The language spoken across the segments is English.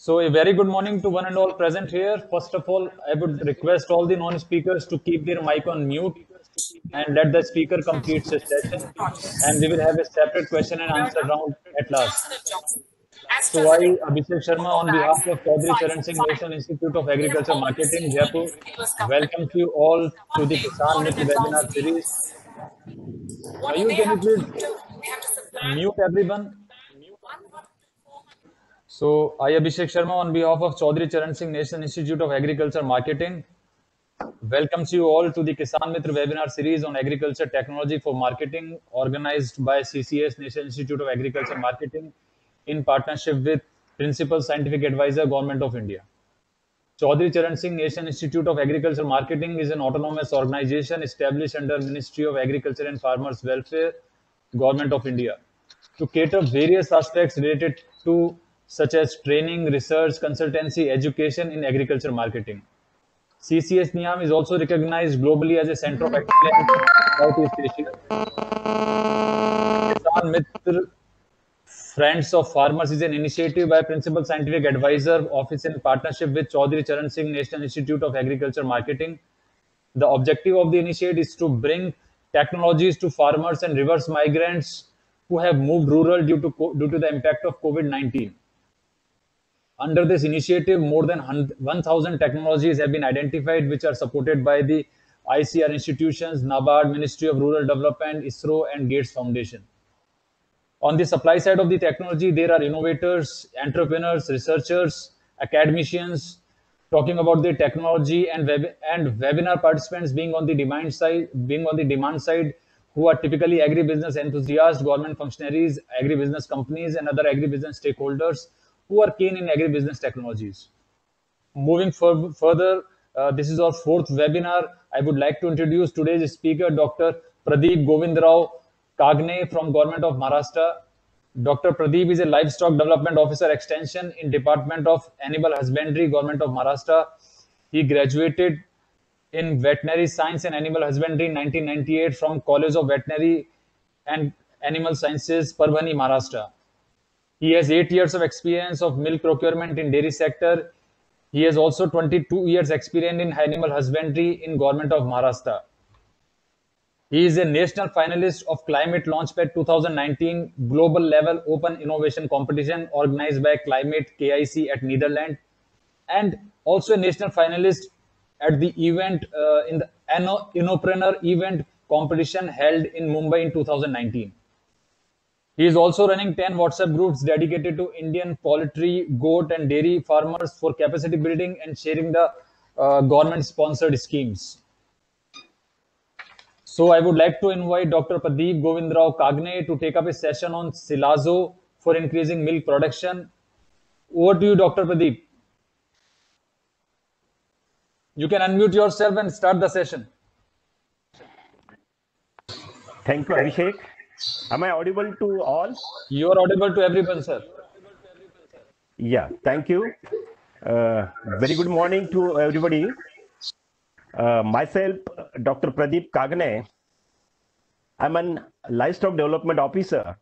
So a very good morning to one and all present here. First of all, I would request all the non-speakers to keep their mic on mute and let the speaker complete his session. And we will have a separate question and answer round at last. So I, Abhishek Sharma, on behalf of Chaudhary Charan Singh National Institute of Agriculture Marketing, Jaipur, welcomes you all to the Kisan Mitra webinar series. Mayur, can you please mute everyone? So I, Abhishek Sharma, on behalf of Chaudhary Charan Singh National Institute of Agriculture Marketing, welcomes you all to the Kisan Mitra webinar series on agriculture technology for marketing, organized by CCS National Institute of Agriculture Marketing in partnership with Principal Scientific Advisor, Government of India. Chaudhary Charan Singh National Institute of Agriculture Marketing is an autonomous organization established under Ministry of Agriculture and Farmers Welfare, Government of India, to cater various aspects related to such as training, research, consultancy, education in agriculture marketing. CCS Niam is also recognized globally as a center of excellence in Southeast Asia. Kisan Mitra Friends of Farmers is an initiative by Principal Scientific Advisor Office in partnership with Chaudhary Charan Singh National Institute of Agriculture Marketing. The objective of the initiative is to bring technologies to farmers and reverse migrants who have moved rural due to the impact of COVID-19. Under this initiative, more than 1,000 technologies have been identified which are supported by the ICR institutions, NABARD, Ministry of Rural Development, ISRO, and Gates Foundation. On the supply side of the technology, there are innovators, entrepreneurs, researchers, academicians talking about the technology, and webinar participants being on the demand side, who are typically agribusiness enthusiasts, government functionaries, agribusiness companies, and other agribusiness stakeholders who are keen in agribusiness technologies. Moving further, this is our fourth webinar. I would like to introduce today's speaker, Dr. Pradeep Govindrao Kagne from Government of Maharashtra. Dr. Pradeep is a Livestock Development Officer Extension in Department of Animal Husbandry, Government of Maharashtra. He graduated in Veterinary Science and Animal Husbandry in 1998 from College of Veterinary and Animal Sciences, Parbhani, Maharashtra. He has 8 years of experience of milk procurement in dairy sector. He has also 22 years experience in animal husbandry in Government of Maharashtra. He is a national finalist of Climate Launchpad 2019 Global Level Open Innovation Competition organized by Climate KIC at Netherlands, and also a national finalist at the event in the Innopreneur event competition held in Mumbai in 2019. He is also running 10 WhatsApp groups dedicated to Indian poultry, goat, and dairy farmers for capacity building and sharing the government sponsored schemes. So, I would like to invite Dr. Pradeep Govindrao Kagne to take up a session on Silazo for increasing milk production. Over to you, Dr. Pradeep. You can unmute yourself and start the session. Thank you, Abhishek. Am I audible to all? You are audible to everyone, sir. Yeah, thank you. Very good morning to everybody. Myself, Dr. Pradeep Kagne. I'm an livestock development officer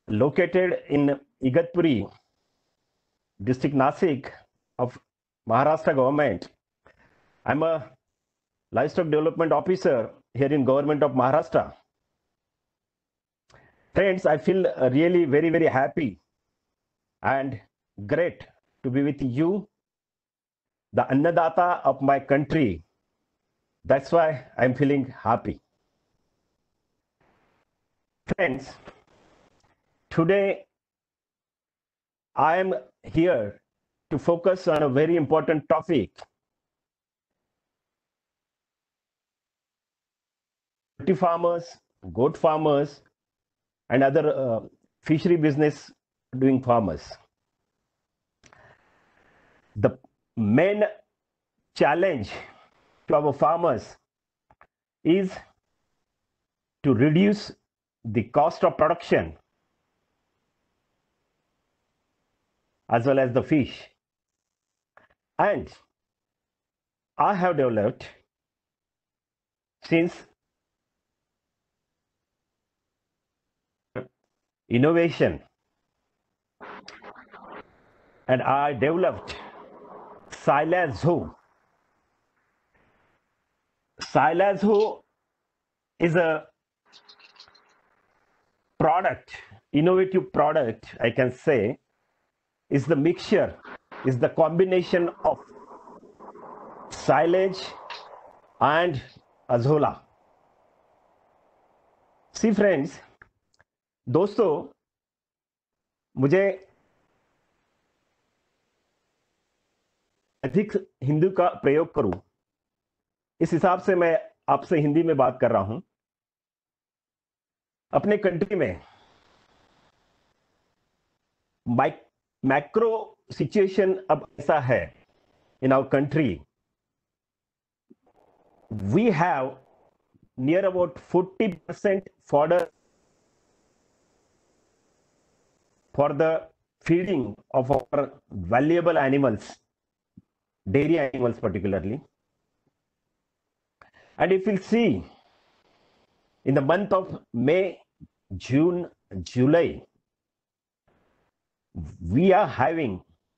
located in Igatpuri, district Nasik of Maharashtra government. I'm a livestock development officer here in government of Maharashtra. Friends, I feel really very, very happy and great to be with you, the Annadata of my country. That's why I'm feeling happy. Friends, today I am here to focus on a very important topic. Poultry farmers, goat farmers, and other fishery business doing farmers. The main challenge to our farmers is to reduce the cost of production as well as the fish. And I have developed since innovation and I developed Silazho. Silazho is a product, innovative product, I can say, is the mixture, is the combination of silage and azola. See friends, दोस्तों, मुझे अधिक हिंदी का प्रयोग करूं, इस हिसाब से मैं आपसे हिंदी में बात कर रहा हूं। अपने कंट्री में मैक्रो सिचुएशन अब ऐसा है in our country. We have near about 40% fodder for the feeding of our valuable animals, dairy animals particularly. And if you see, in the month of May, June, July,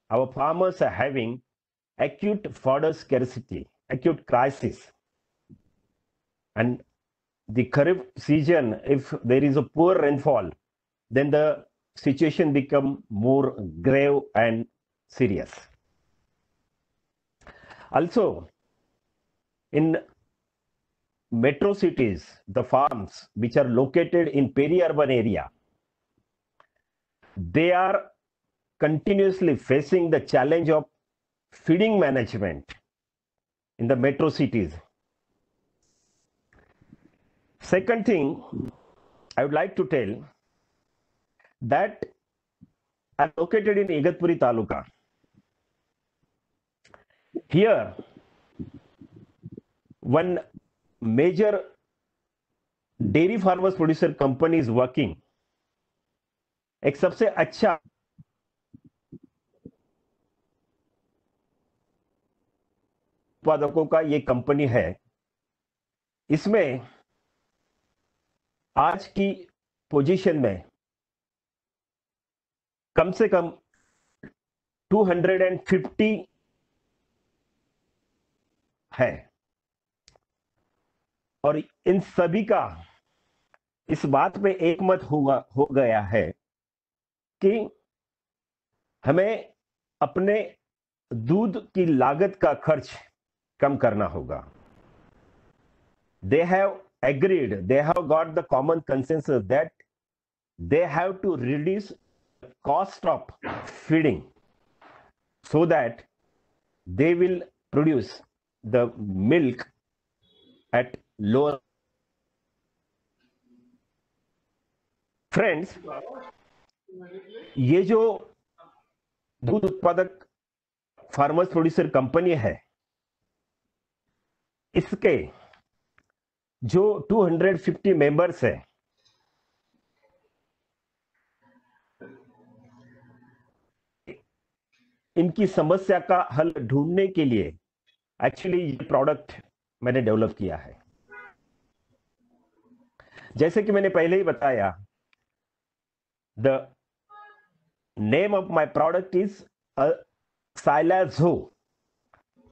our farmers are having acute fodder scarcity, acute crisis. And the Kharif season, if there is a poor rainfall, then the situation become more grave and serious. Also, in metro cities, the farms which are located in peri-urban area, they are continuously facing the challenge of feeding management in the metro cities. Second thing I would like to tell, that I'm located in Igatpuri Taluka. Here, one major dairy farmers producer company is working. एक सबसे अच्छा उत्पादकों का ये company है। इसमें आज की पोजीशन में कम से कम 250 है, और इन सभी का इस बात पे एकमत हो गया है कि हमें अपने दूध की लागत का खर्च कम करना होगा. They have agreed, they have got the common consensus that they have to reduce the cost of feeding so that they will produce the milk at lower. Friends, ये जो दूध उत्पादक फार्मर्स प्रोड्यूसर कंपनी है, इसके जो 250 members है, इनकी समस्या का हल ढूंढने के लिए एक्चुअली ये प्रोडक्ट मैंने डेवलप किया है. जैसे कि मैंने पहले ही बताया, the name of my product is Silazho.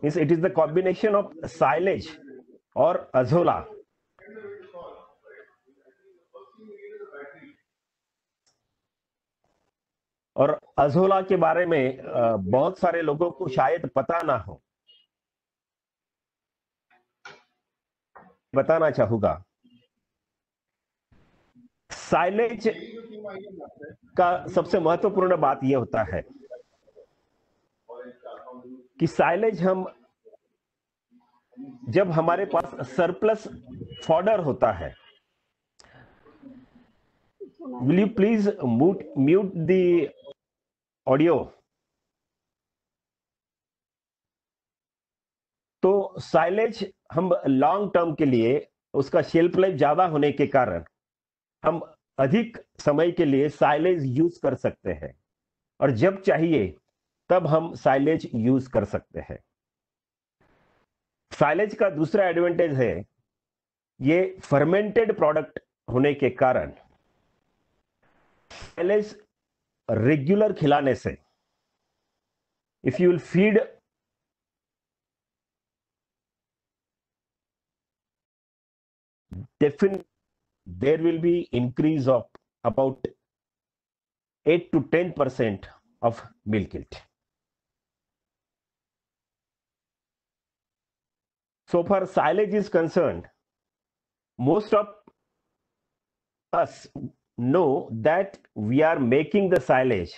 Means it is the combination of silage or azola. और अजोला के बारे में बहुत सारे लोगों को शायद पता ना हो. बताना चाहूंगा, साइलेज का सबसे महत्वपूर्ण बात यह होता है कि साइलेज हम जब हमारे पास सरप्लस फॉडर होता है, will you please mute the audio? तो साइलेज हम लॉन्ग टर्म के लिए, उसका शेल्फ लाइफ ज्यादा होने के कारण हम अधिक समय के लिए साइलेज यूज कर सकते हैं, और जब चाहिए तब हम साइलेज यूज कर सकते हैं. साइलेज का दूसरा एडवांटेज है, ये फर्मेंटेड प्रोडक्ट होने के कारण साइलेज रेगुलर खिलाने से if you will feed definitely there will be increase of about 8 to 10% of milk yield. So far silage is concerned, most of us know that we are making the silage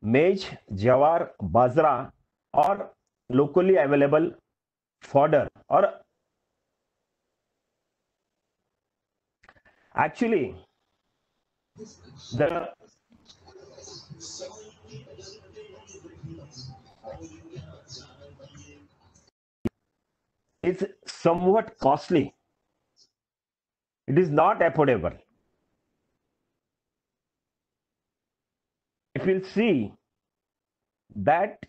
maize, jawar, bajra or locally available fodder, or actually the is somewhat costly. It is not affordable. If you see that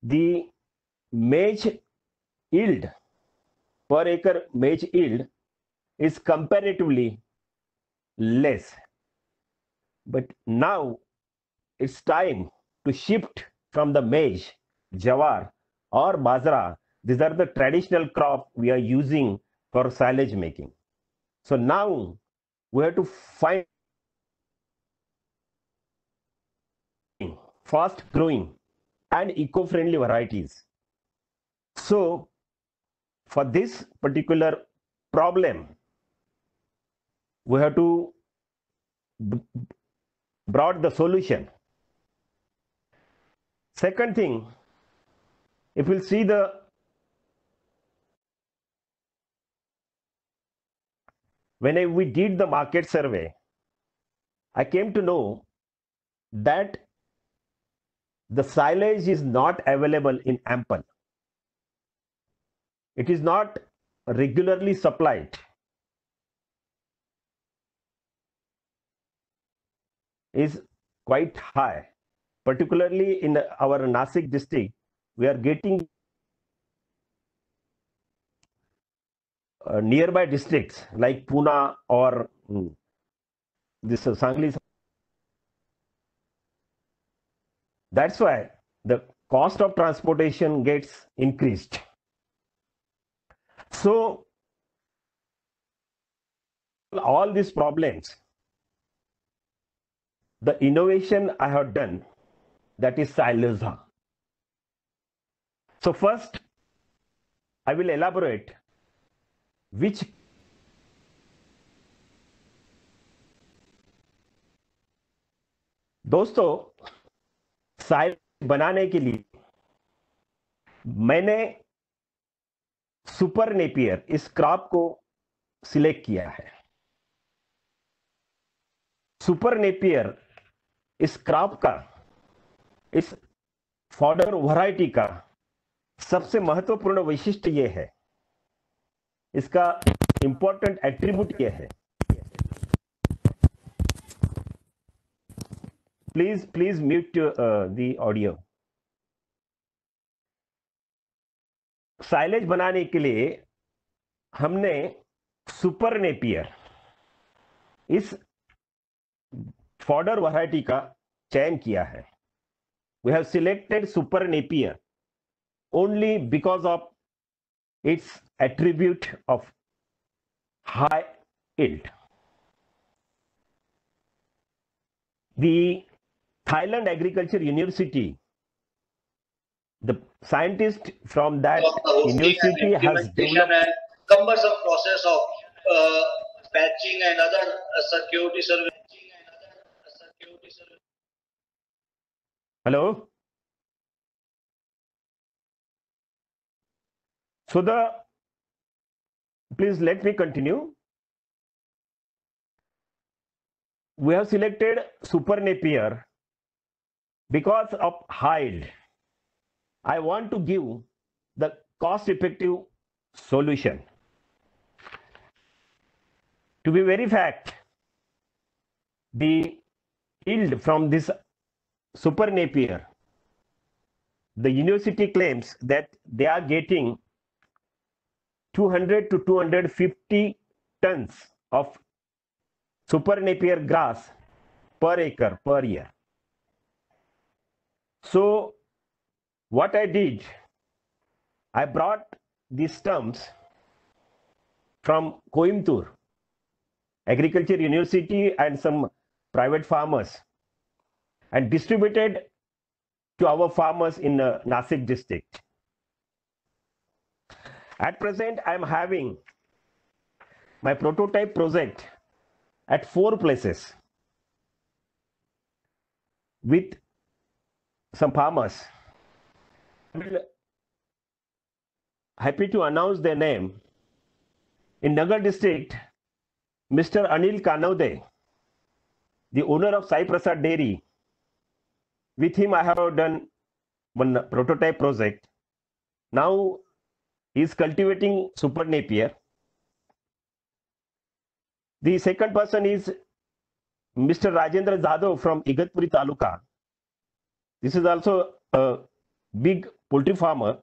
the maize yield per acre, maize yield is comparatively less, but now it's time to shift from the maize, jawar or bajra. These are the traditional crop we are using for silage making. So now we have to find fast growing and eco-friendly varieties. So for this particular problem, we have to brought the solution. Second thing, if we'll see when we did the market survey, I came to know that the silage is not available in ample. It is not regularly supplied. Is quite high, particularly in our Nasik district. We are getting nearby districts like Pune or this Sangli. That's why the cost of transportation gets increased. So all these problems, the innovation I have done, that is Siloza. So first, I will elaborate which दोस्तों silage बनाने के लिए मैंने super Napier इस crop को select किया है. Super Napier इस क्रॉप का, इस फॉडर वैरायटी का सबसे महत्वपूर्ण वैशिष्ट्य यह है, इसका इंपॉर्टेंट एट्रीब्यूट यह है. Please mute the audio. Silage बनाने के लिए हमने सुपर नेपियर इस फॉडर वैरायटी का चयन किया है. We have selected Super Napier only because of its attribute of high yield. The Thailand Agriculture University, the scientist from that university has developed and cumbersome process of patching and other security services. Hello. So please let me continue. We have selected Super Napier because of high yield. I want to give the cost-effective solution. To be very fact, the yield from this Super Napier, the university claims that they are getting 200 to 250 tons of Super Napier grass per acre per year. So what I did, I brought these terms from Coimbatore Agriculture University and some private farmers and distributed to our farmers in Nasik district. At present, I am having my prototype project at 4 places with some farmers. I'm happy to announce their name. In Nagar district, Mr. Anil Kanaude, the owner of Sai Prasad Dairy, with him I have done one prototype project. Now he is cultivating Super Napier. The second person is Mr. Rajendra Jadhav from Igatpuri Taluka. This is also a big poultry farmer.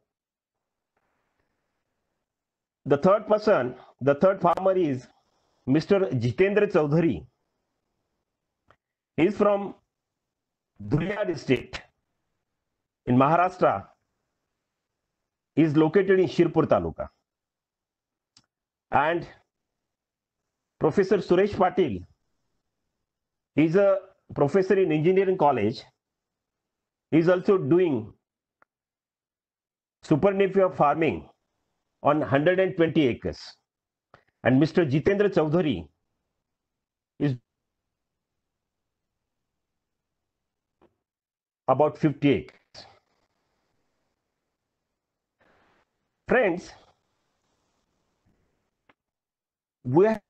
The third farmer is Mr. Jitendra Chaudhary. He is from Dhule district in Maharashtra. He is located in Shirpur Taluka. And Professor Suresh Patil, he is a professor in engineering college. He is also doing Super Napier farming on 120 acres. And Mr. Jitendra Chaudhary is about 50 acres. Friends, we have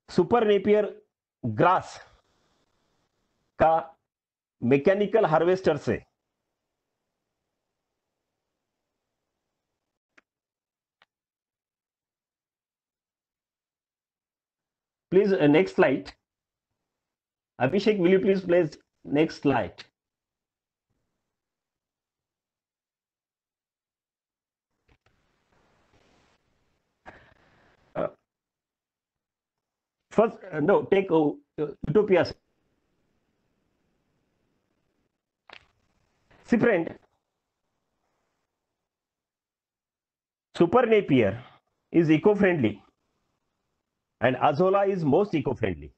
super Napier grass का mechanical harvester से please next slide. Abhishek, will you please place next slide? First, no, take Utopia. See, friend, Super Napier is eco-friendly and Azolla is most eco-friendly.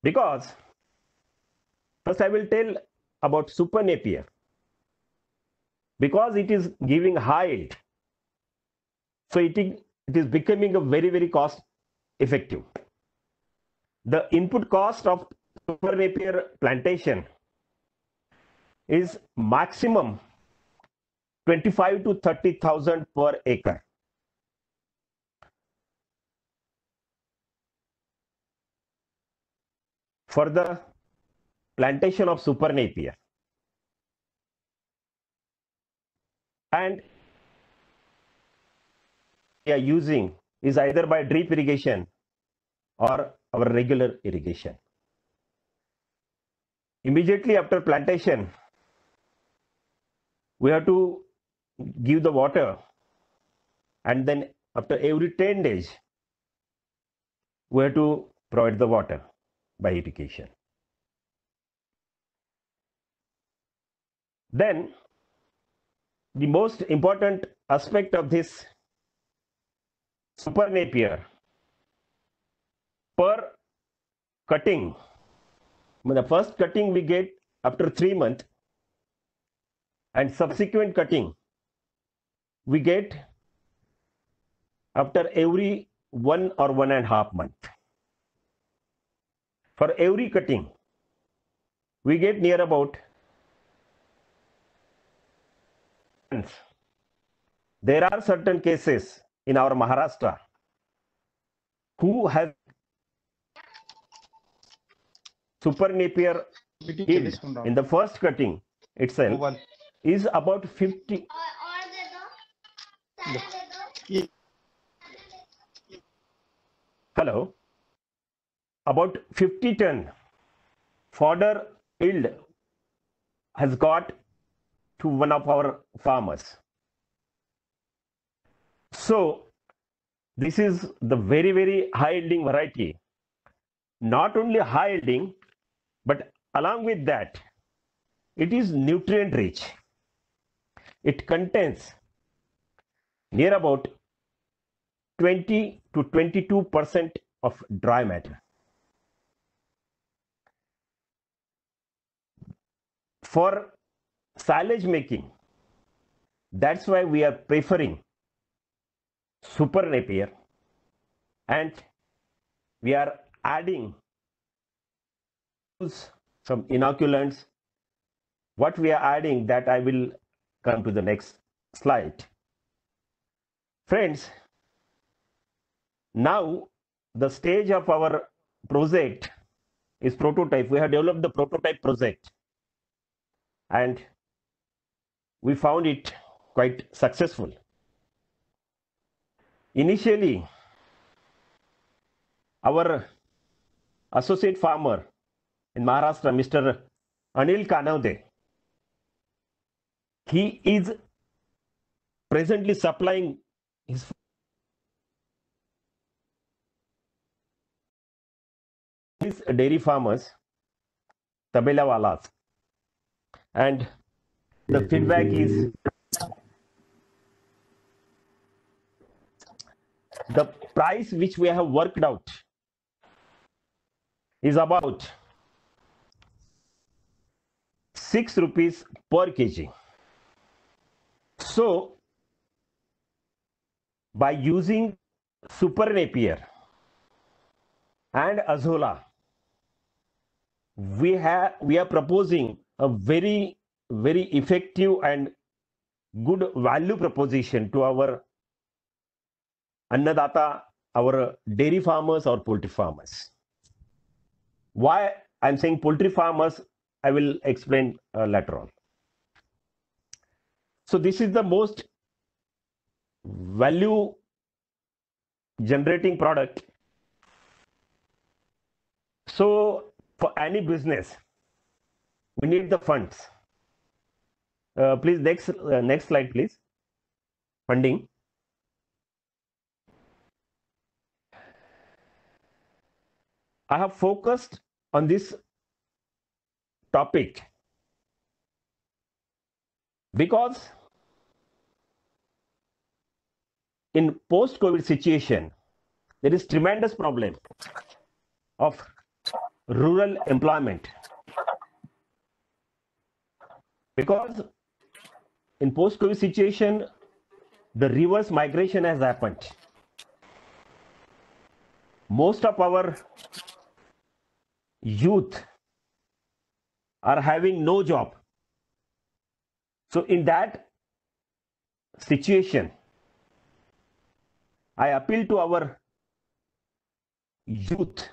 Because first I will tell about Super Napier. Because it is giving high yield, so it is becoming a very, very cost effective. The input cost of Super Napier plantation is maximum 25 to 30,000 per acre. For the plantation of Super Napier. And we are using is either by drip irrigation or our regular irrigation. Immediately after plantation, we have to give the water, and then after every 10 days, we have to provide the water by irrigation. Then the most important aspect of this Super Napier, per cutting, the first cutting we get after 3 months, and subsequent cutting we get after every 1 or 1.5 months. For every cutting, we get near about. There are certain cases in our Maharashtra who have Super Napier yield in the first cutting itself is about 50. Hello. About 50 ton fodder yield has got to one of our farmers. So this is the very, very high yielding variety. Not only high yielding, but along with that, it is nutrient rich. It contains near about 20 to 22% of dry matter. For silage making, that's why we are preferring Super Napier, and we are adding some inoculants. What we are adding, that I will come to the next slide. Friends, now the stage of our project is prototype. We have developed the prototype project and we found it quite successful. Initially, our associate farmer in Maharashtra, Mr. Anil Kanavde, he is presently supplying his dairy farmers, Tabelawalas, and the feedback is the price which we have worked out is about 6 rupees per kg. So by using Super Napier and Azolla, we are proposing a very, very effective and good value proposition to our Annadata, our dairy farmers or poultry farmers. Why I'm saying poultry farmers, I will explain later on. So this is the most value generating product. So for any business, we need the funds. Please next slide, please. Funding. I have focused on this topic because in post-COVID situation, there is tremendous problem of rural employment, because in post-COVID situation, the reverse migration has happened. Most of our youth are having no job. So in that situation, I appeal to our youth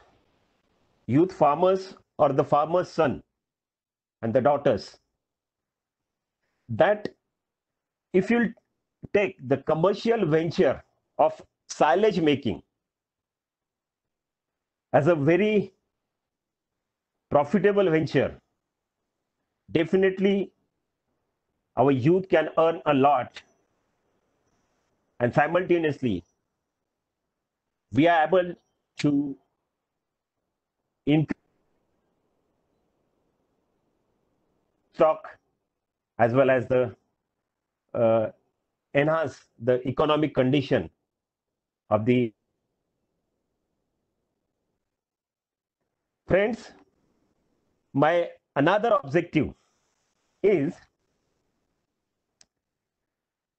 farmers or the farmer's son and the daughters, that if you take the commercial venture of silage making as a very profitable venture, definitely our youth can earn a lot, and simultaneously we are able to increase stock as well as the enhance the economic condition of the friends. My another objective is,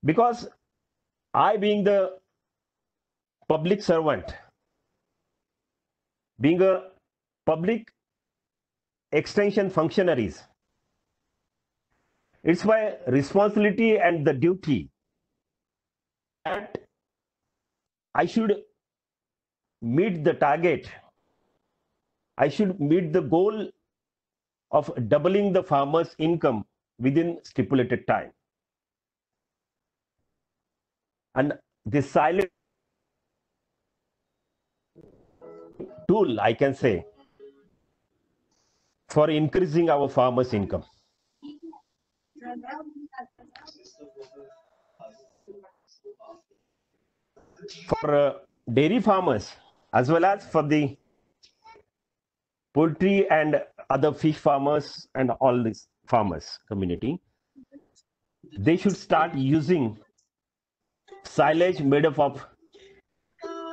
because I, being the public servant, being a public extension functionaries, it's my responsibility and the duty that I should meet the target. I should meet the goal of doubling the farmer's income within stipulated time. And this silent tool, I can say, for increasing our farmers' income. for dairy farmers as well as for the poultry and other fish farmers and all this farmers community, they should start using silage made up of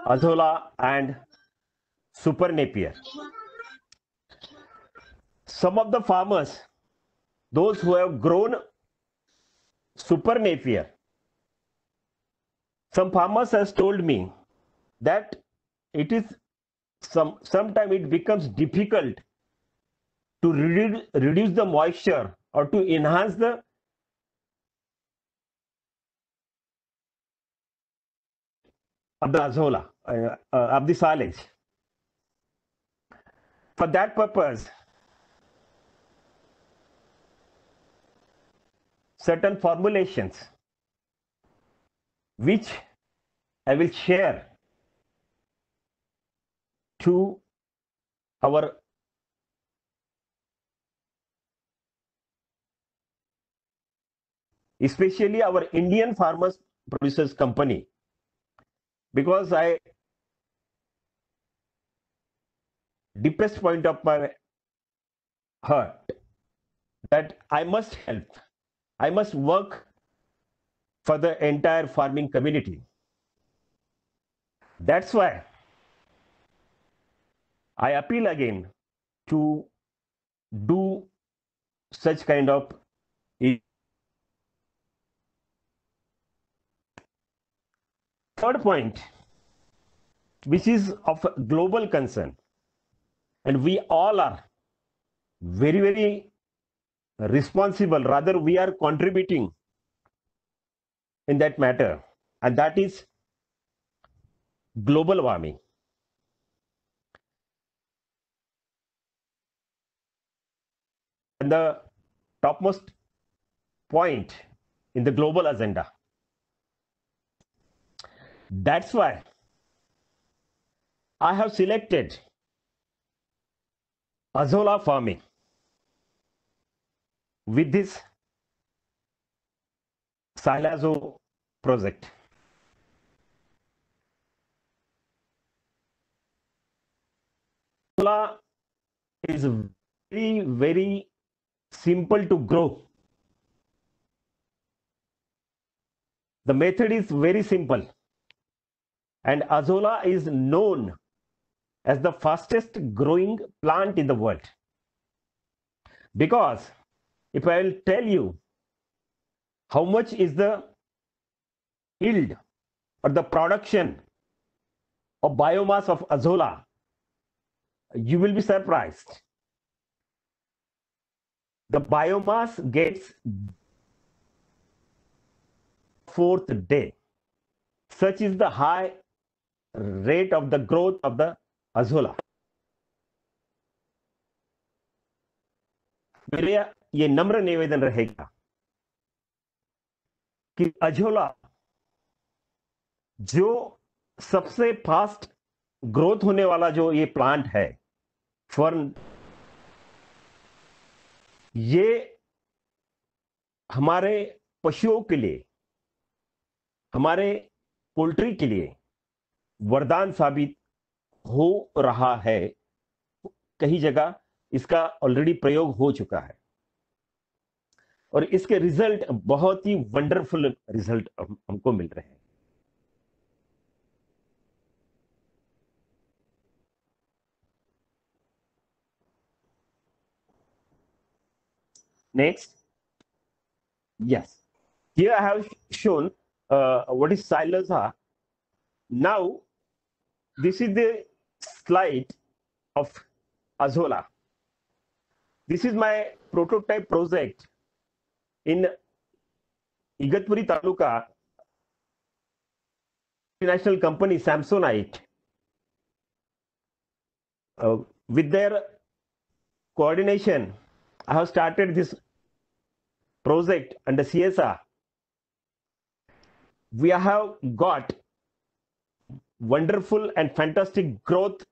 Azolla and Super Napier. Some of the farmers, those who have grown Super Napier, some farmers has told me that it is sometimes it becomes difficult to reduce the moisture or to enhance the of the Azolla, of the silage. For that purpose, certain formulations which I will share to our especially our Indian farmers producers company, because I deepest point of my heart that I must help, I must work for the entire farming community. That's why I appeal again to do such kind of third point, which is of global concern, and we all are very, very responsible, rather we are contributing in that matter, and that is global warming. And the topmost point in the global agenda. That's why I have selected Azolla farming with this Silazo project. Azolla is very, very simple to grow. The method is very simple. And Azolla is known as the fastest growing plant in the world. Because if I will tell you how much is the yield or the production of biomass of Azolla, you will be surprised. The biomass gets fourth day. Such is the high rate of the growth of the Azolla. मेरा ये नम्र निवेदन रहेगा कि azolla जो सबसे fast growth होने वाला जो ये प्लांट है फर्न, ये हमारे पशुओं के लिए, हमारे पोल्ट्री के लिए वरदान साबित हो रहा है। कई जगह इसका ऑलरेडी प्रयोग हो चुका है और इसके रिजल्ट बहुत ही वंडरफुल रिजल्ट हमको मिल रहे हैं। Next, yes, here I have shown what is Silaza. Now, this is the slide of Azolla. This is my prototype project in Igatpuri Taluka, international company Samsonite. With their coordination, I have started this project under CSR. We have got wonderful and fantastic growth.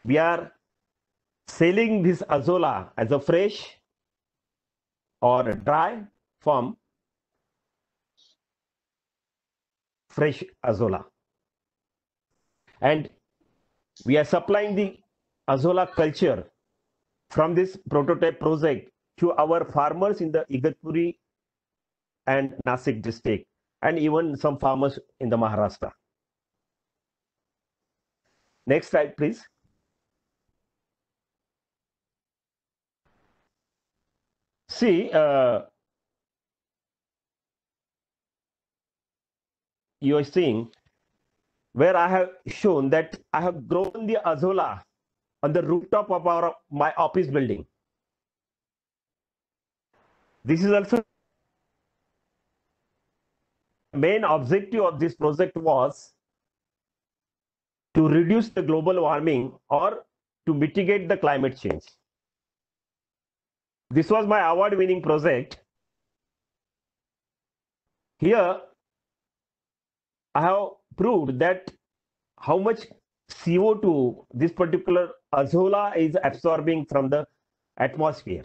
We are selling this Azolla as a fresh or a dry form. fresh Azola. And we are supplying the Azola culture from this prototype project to our farmers in the Igatpuri and Nasik district, and even some farmers in the Maharashtra. Next slide, please. See, you are seeing where I have shown that I have grown the Azola on the rooftop of my office building. This is also the main objective of this project was to reduce the global warming or to mitigate the climate change. This was my award-winning project. Here, I have proved that how much CO2 this particular Azola is absorbing from the atmosphere.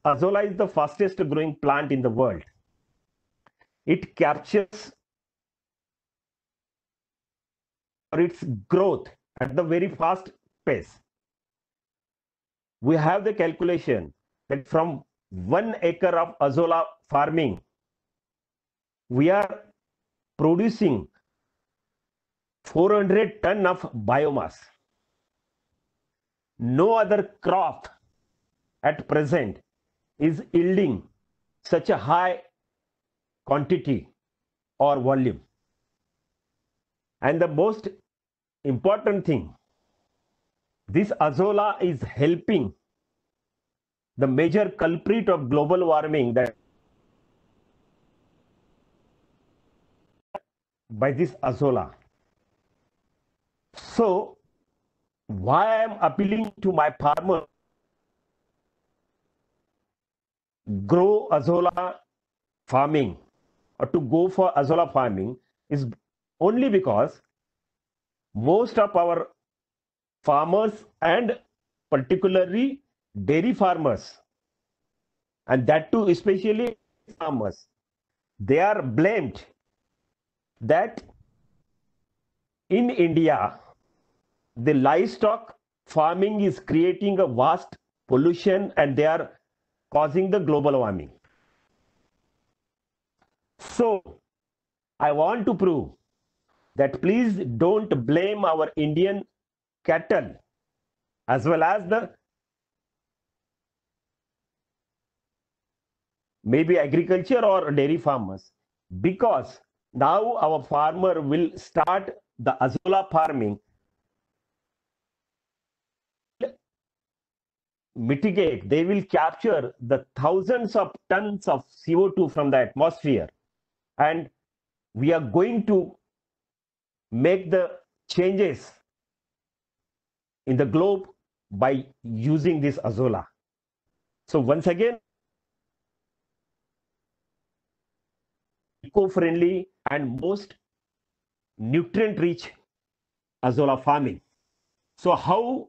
Azola is the fastest growing plant in the world. It captures its growth at the very fast pace. We have the calculation that from 1 acre of Azola farming, we are producing 400 tons of biomass. No other crop at present is yielding such a high quantity or volume. And the most important thing, this Azola is helping the major culprit of global warming, that by this Azola. So why I am appealing to my farmer grow Azola farming or to go for Azola farming is only because most of our farmers, and particularly dairy farmers, and that too especially farmers, they are blamed that in India the livestock farming is creating a vast pollution and they are causing the global warming. So I want to prove that please don't blame our Indian cattle as well as the maybe agriculture or dairy farmers, because now our farmer will start the Azola farming, mitigate, they will capture the thousands of tons of CO2 from the atmosphere, and we are going to make the changes in the globe by using this Azola. So once again, eco-friendly and most nutrient-rich Azola farming. So how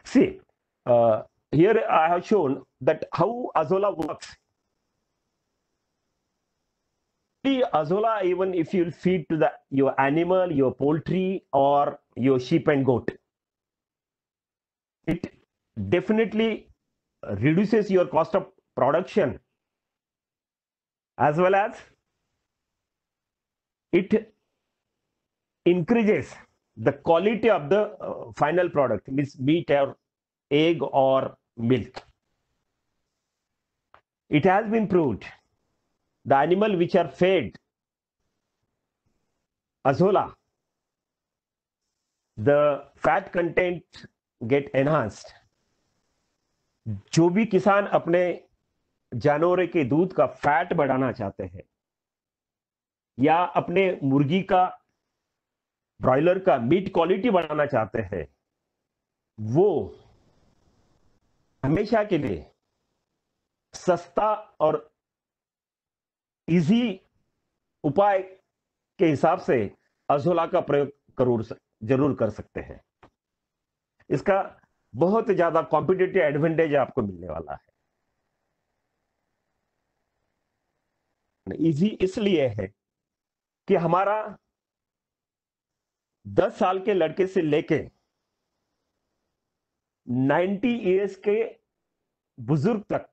see, here I have shown that how Azola works. Azola, even if you feed to your animal, your poultry, or your sheep and goat, it definitely reduces your cost of production, as well as it increases the quality of the final product, means meat or egg or milk. It has been proved the animal which are fed Azola, the fat content get enhanced. जो भी किसान अपने जानवरों के दूध का fat बढ़ाना चाहते हैं या अपने मुर्गी का, ब्रॉयलर का मीट क्वालिटी बढ़ाना चाहते हैं, वो हमेशा के लिए सस्ता और इजी उपाय के हिसाब से अजोला का प्रयोग जरूर कर सकते हैं। इसका बहुत ज्यादा कॉम्पिटिटिव एडवांटेज आपको मिलने वाला है। इजी इसलिए है कि हमारा 10 साल के लड़के से लेके 90 इयर्स के बुजुर्ग तक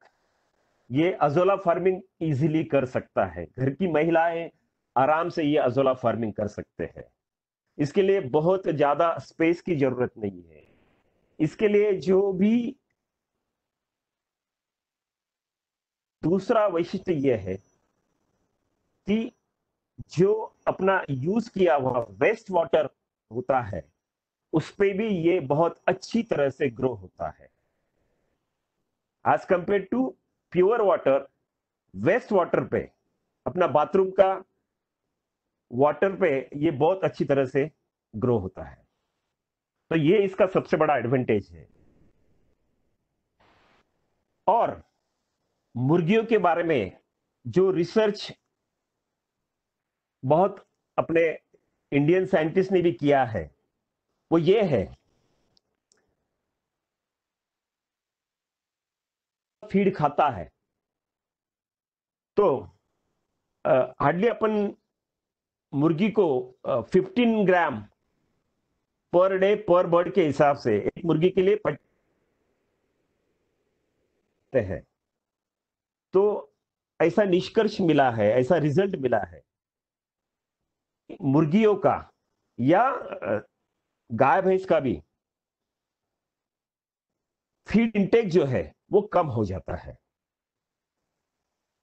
ये अजोला फार्मिंग इजीली कर सकता है। घर की महिलाएं आराम से ये अजोला फार्मिंग कर सकते हैं। इसके लिए बहुत ज्यादा स्पेस की जरूरत नहीं है। इसके लिए जो भी दूसरा वैशिष्ट्य यह है कि जो अपना यूज किया हुआ वेस्ट वाटर होता है उस पे भी ये बहुत अच्छी तरह से ग्रो होता है। As compare to pure water, waste water पे, अपना बाथरूम का वाटर पे ये बहुत अच्छी तरह से ग्रो होता है। तो ये इसका सबसे बड़ा एडवांटेज है। और मुर्गियों के बारे में जो रिसर्च बहुत अपने इंडियन साइंटिस्ट ने भी किया है वो ये है, फीड खाता है तो हार्डली अपन मुर्गी को 15 ग्राम पर डे पर बर्ड के हिसाब से एक मुर्गी के लिए पड़ते हैं। तो ऐसा निष्कर्ष मिला है, ऐसा रिजल्ट मिला है, मुर्गियों का या गाय भैंस का भी फीड इंटेक जो है वो कम हो जाता है।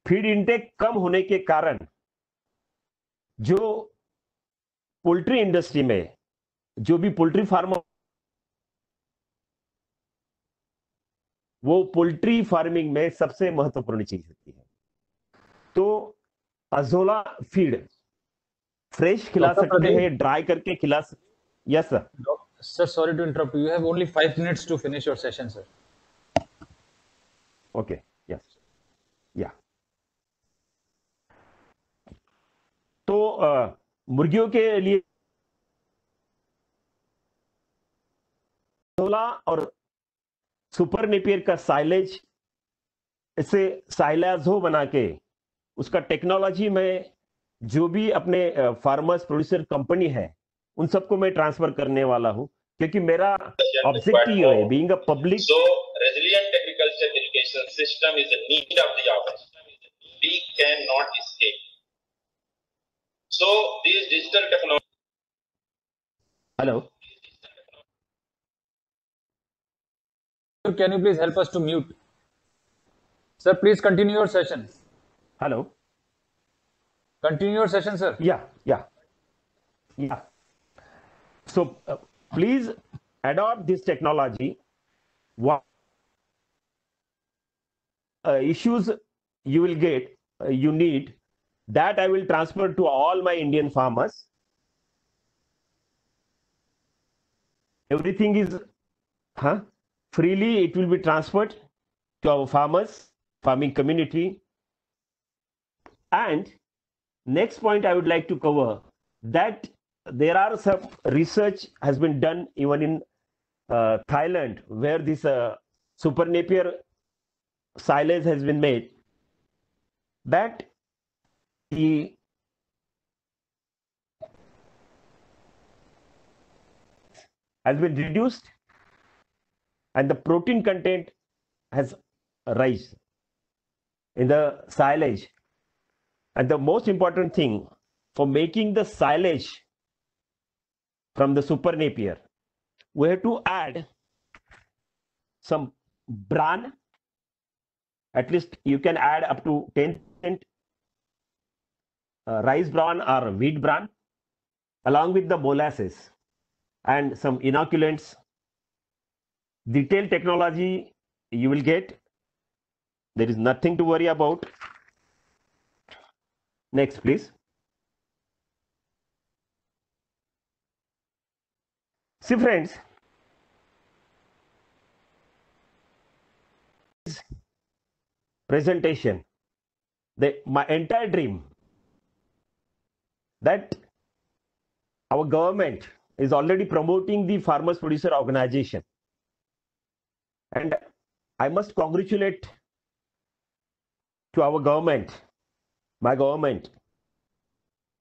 फीड इंटेक कम होने के कारण जो पोल्ट्री इंडस्ट्री में जो भी पोल्ट्री फार्मर, वो पोल्ट्री फार्मिंग में सबसे महत्वपूर्ण चीज होती है। तो अजोला फीड फ्रेश खिला Dr. सकते Pradeep, हैं, ड्राई करके खिला सकते। Yes sir. sir, sorry to interrupt you. You have only 5 minutes to finish your session, sir. Okay, yes, या। तो मुर्गियों के लिए अजोला और सुपर नेपियर का साइलेज, इसे साइलाजो बना के उसका टेक्नोलॉजी में जो भी अपने फार्मर्स प्रोड्यूसर कंपनी है उन सबको मैं ट्रांसफर करने वाला हूं, क्योंकि मेरा ऑब्जेक्टिव है being a public. So resilient agriculture education system is a need of the hour. We cannot escape. So these digital technology. Hello, Can you please help us to mute? Sir, please continue your session. Hello, Continue your session, sir. या। So please adopt this technology. What issues you will get, you need, that I will transfer to all my Indian farmers. Everything is freely, it will be transferred to our farmers, farming community. And next point I would like to cover that there are some research has been done even in Thailand, where this super napier silage has been made, that the has been reduced and the protein content has risen in the silage. And the most important thing, for making the silage from the super napier, we have to add some bran. At least you can add up to 10% rice bran or wheat bran, along with the molasses and some inoculants. Detailed technology you will get. There is nothing to worry about. Next, please. See, friends, presentation, my entire dream that our government is already promoting the farmers producer organization, and I must congratulate to our government, my government,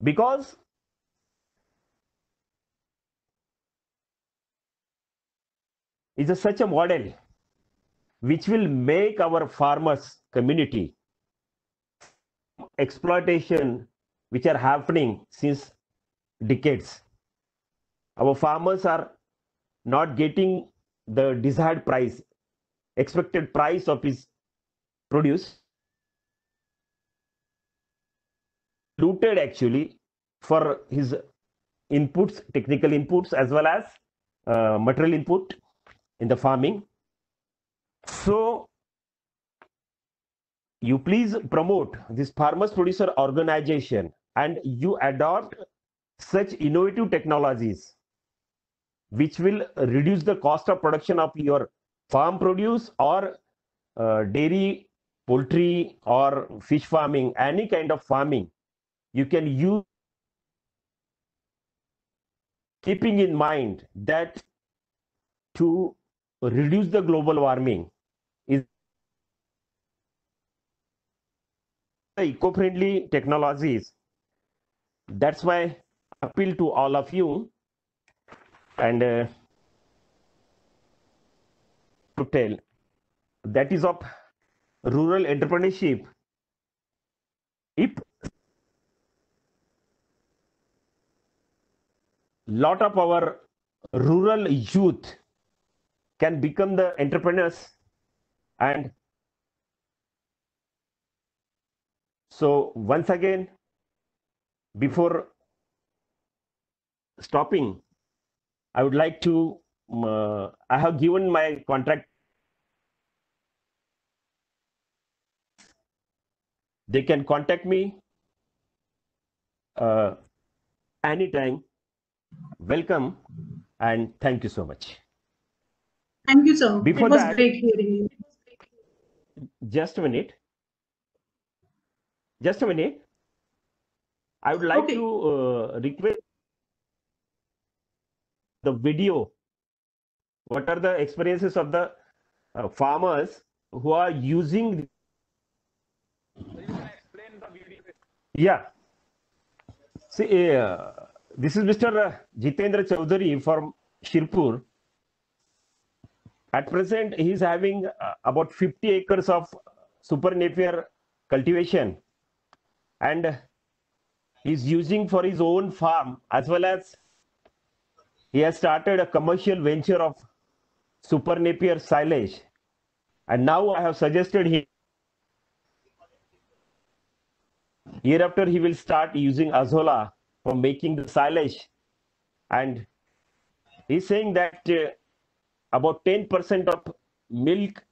because it's such a model which will make our farmers community exploitation which are happening since decades. Our farmers are not getting the desired price, expected price of his produce, looted actually for his inputs, technical inputs, as well as material input in the farming. So you please promote this farmers producer organization and you adopt such innovative technologies which will reduce the cost of production of your farm produce or dairy, poultry, or fish farming, any kind of farming. You can use, keeping in mind that to reduce the global warming is the eco-friendly technologies. That's why I appeal to all of you and to tell that is of rural entrepreneurship. If lot of our rural youth can become the entrepreneurs, and so once again, before stopping, I would like to I have given my contact. They can contact me anytime. Welcome and thank you so much. Thank you, sir. Before It was that, great hearing you. just a minute. Just a minute. I would like Okay. to request the video. What are the experiences of the farmers who are using? Yeah. See, this is Mr. Jitendra Chaudhary from Shirpur. At present, he is having about 50 acres of super Napier cultivation, and he is using for his own farm, as well as he has started a commercial venture of super Napier silage. And now I have suggested him, hereafter he will start using Azolla for making the silage, and he's saying that about 10% of milk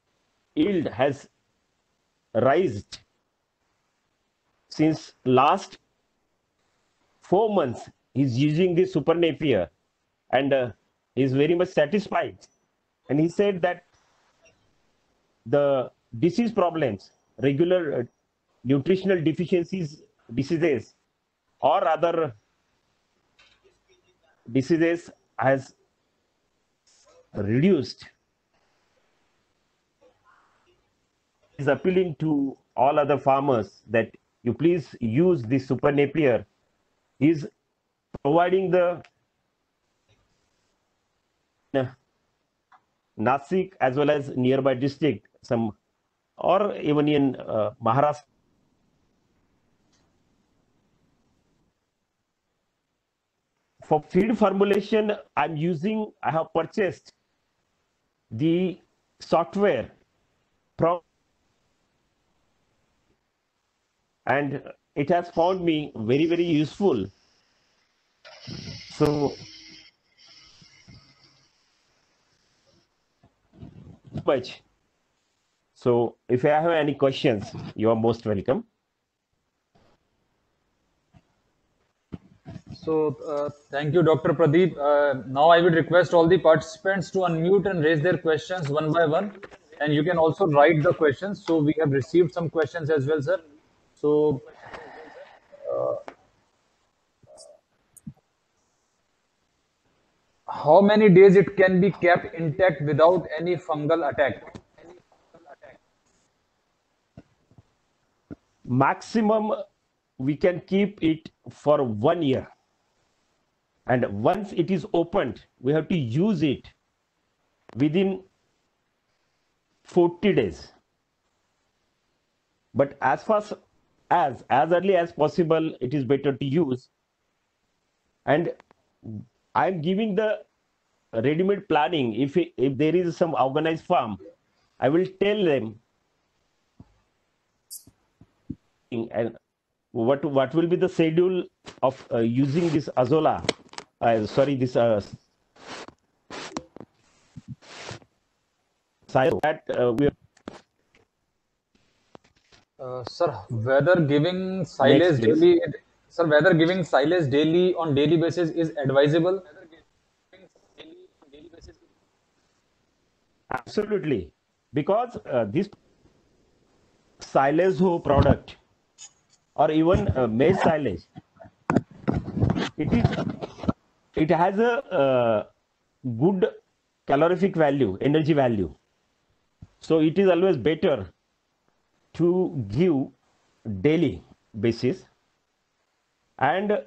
yield has raised since last 4 months. He's using this super Napier, and he's very much satisfied. And he said that the disease problems, regular nutritional deficiencies, diseases, or other diseases has reduced. Is appealing to all other farmers that you please use this super Napier. Is providing the Nasik as well as nearby district, some, or even in Maharashtra. For feed formulation, I have purchased the software from, and it has found me very, very useful. So much. So if I have any questions, you are most welcome. So thank you, Dr. Pradeep. Now I would request all the participants to unmute and raise their questions one by one. And you can also write the questions. So we have received some questions as well, sir. So how many days it can be kept intact without any fungal attack? Maximum we can keep it for 1 year, and once it is opened we have to use it within 40 days. But as fast as early as possible it is better to use. And I'm giving the ready-made planning. If there is some organized farm, I will tell them and what will be the schedule of using this azola, this that we Sir, whether giving silage Next, please. daily, sir, whether giving silage daily on daily basis is advisable? Absolutely, because this silage product or even maize silage, it has a good calorific value, energy value. So it is always better to give daily basis. And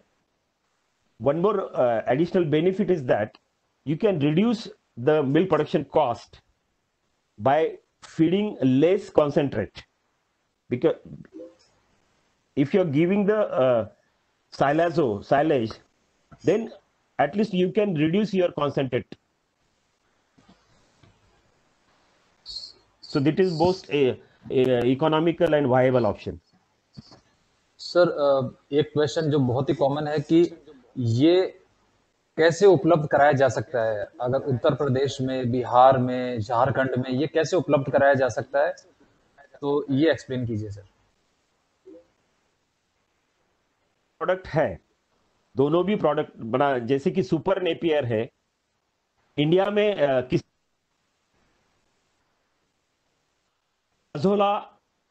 one more additional benefit is that you can reduce the milk production cost by feeding less concentrate, because if you're giving the silage, then at least you can reduce your concentrate. So that is both a economical and viable option. Sir एक question जो बहुत ही common है कि ये कैसे उपलब्ध कराया जा सकता है? अगर उत्तर प्रदेश में, बिहार में, झारखंड में ये कैसे उपलब्ध कराया जा सकता है? तो ये एक्सप्लेन कीजिए सर। प्रोडक्ट है, दोनों भी प्रोडक्ट बना, जैसे कि सुपर नेपियर है इंडिया में, किस अजोला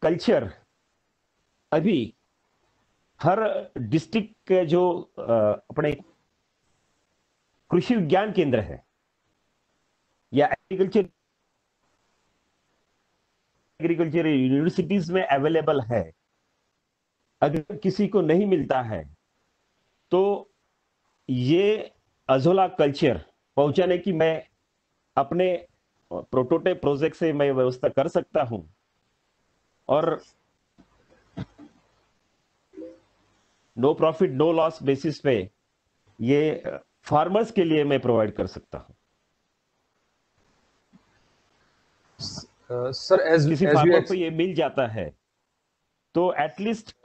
कल्चर अभी हर डिस्ट्रिक्ट के जो अपने कृषि विज्ञान केंद्र है या एग्रीकल्चर यूनिवर्सिटीज में अवेलेबल है। अगर किसी को नहीं मिलता है तो ये अजोला कल्चर पहुंचाने की मैं अपने प्रोटोटाइप प्रोजेक्ट से मैं व्यवस्था कर सकता हूं, और no profit no loss basis पे ये फार्मर्स के लिए मैं प्रोवाइड कर सकता हूं। सर किसी फार्मर को ये मिल जाता है तो at least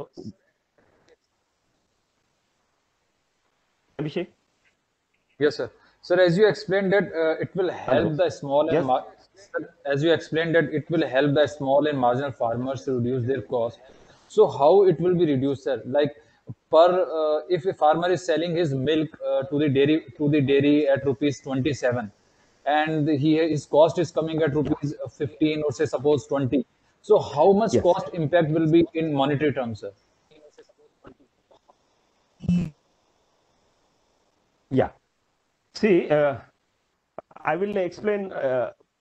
Abhishek. Yes, sir. Sir, as you explained that it will help the small and as you explained that it will help the small and marginal farmers to reduce their cost. So how it will be reduced, sir? Like if a farmer is selling his milk to the dairy at rupees 27, and his cost is coming at rupees 15 or say suppose 20. So how much cost impact will be in monetary terms, sir? Yeah. See, I will explain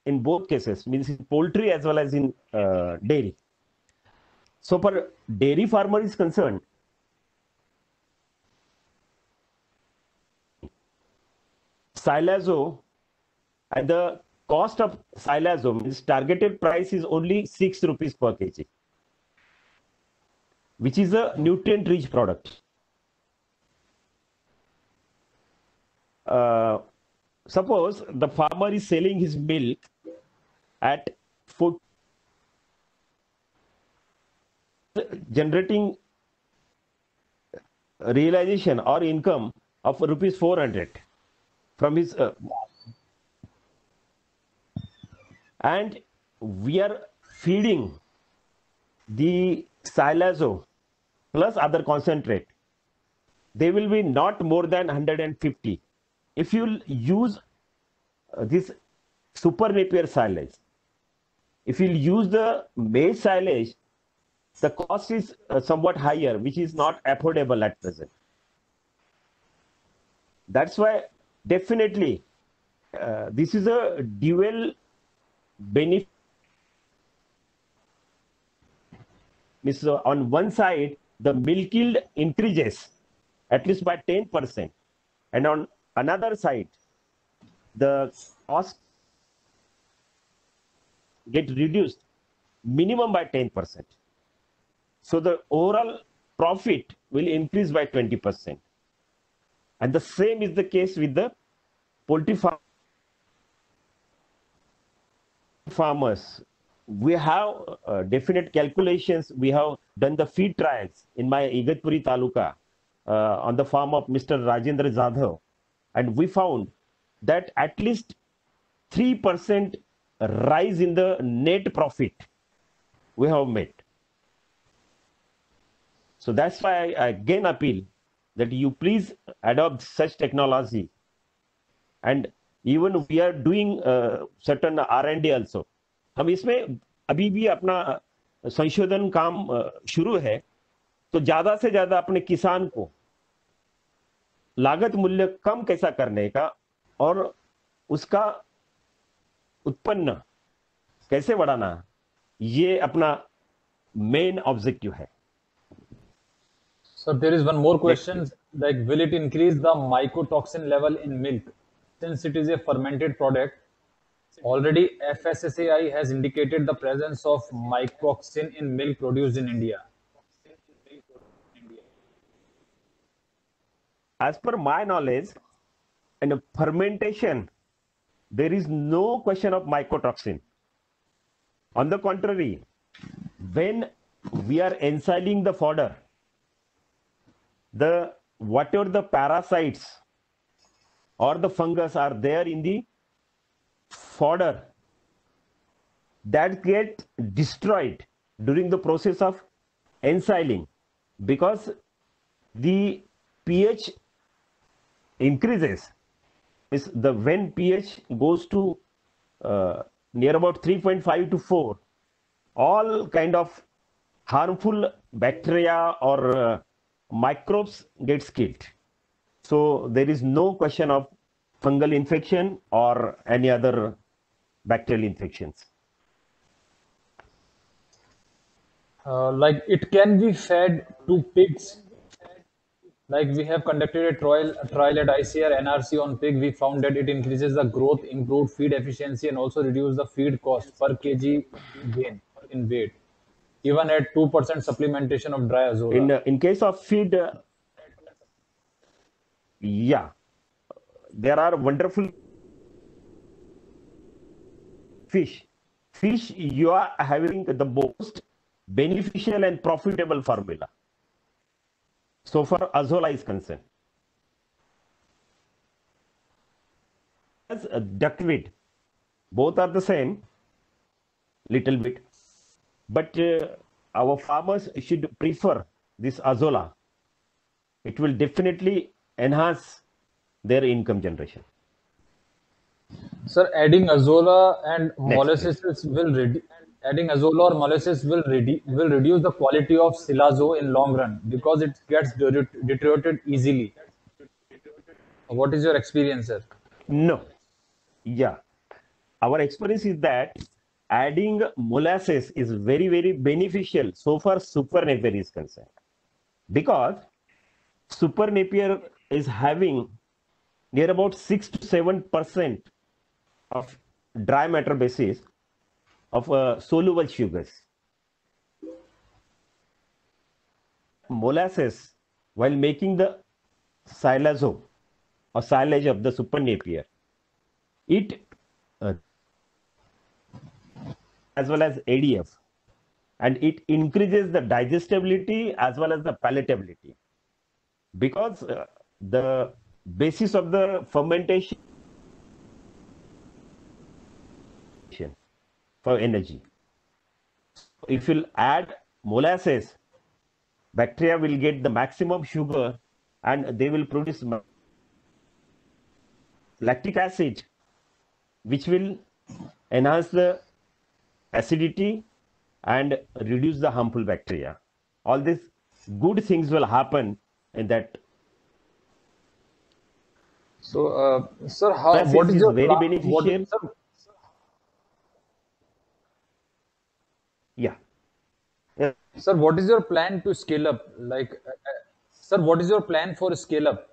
in both cases, means in poultry as well as in dairy. So for dairy farmer is concerned, silazo, and the cost of silazo means targeted price is only 6 rupees per kg, which is a nutrient rich product. Suppose the farmer is selling his milk at generating realization or income of rupees 400 from his and we are feeding the silazo plus other concentrate, they will be not more than 150. If you use this super Napier silage, if you'll use the maize silage, the cost is somewhat higher, which is not affordable at present. That's why definitely this is a dual benefit. So on one side, the milk yield increases at least by 10%, and on another side, the cost get reduced minimum by 10%. So the overall profit will increase by 20%. And the same is the case with the poultry farmers. We have definite calculations. We have done the feed trials in my Igatpuri Taluka on the farm of Mr. Rajendra Jadhav. And we found that at least 3% rise in the net profit we have made. So that's why I again appeal that you please adopt such technology. And even we are doing certain R&D also. हम इसमें अभी भी अपना संशोधन काम शुरू है, तो ज्यादा से ज्यादा अपने किसान को लागत मूल्य कम कैसा करने का और उसका उत्पन्न कैसे बढ़ाना, ये अपना मेन ऑब्जेक्टिव है. So there is one more question, like will it increase the mycotoxin level in milk since it is a fermented product? Already FSSAI has indicated the presence of mycotoxin in milk produced in India. As per my knowledge, in fermentation, there is no question of mycotoxin. On the contrary, when we are ensiling the fodder, whatever the parasites or the fungus are there in the fodder, that get destroyed during the process of ensiling, because the pH increases. When pH goes to near about 3.5 to 4, all kind of harmful bacteria or microbes gets killed. So there is no question of fungal infection or any other bacterial infections. Like it can be fed to pigs. Like we have conducted a trial at ICR NRC on pig. We found that it increases the growth, improved feed efficiency, and also reduce the feed cost per kg gain in weight, even at 2% supplementation of dry azolla. In case of feed, yeah, there are wonderful fish. You are having the most beneficial and profitable formula so far azolla is concerned. As duckweed, both are the same, little bit, but our farmers should prefer this azolla. It will definitely enhance their income generation. Sir, adding azolla and molasses will adding azolla or molasses will reduce the quality of silazo in long run because it gets deteriorated easily. What is your experience, sir? No, yeah, our experience is that adding molasses is very, very beneficial so far Super Napier is concerned, because Super Napier is having near about 6 to 7% of dry matter basis of soluble sugars. Molasses, while making the silazo or silage of the Super Napier, it as well as ADF, and it increases the digestibility as well as the palatability, because the basis of the fermentation for energy. If you'll add molasses, bacteria will get the maximum sugar and they will produce lactic acid, which will enhance the acidity and reduce the harmful bacteria. All these good things will happen in that So, sir, what process is is your very plan? beneficial. Sir, Yeah. Yeah. sir, what is your plan to scale up? Sir, what is your plan for scale up?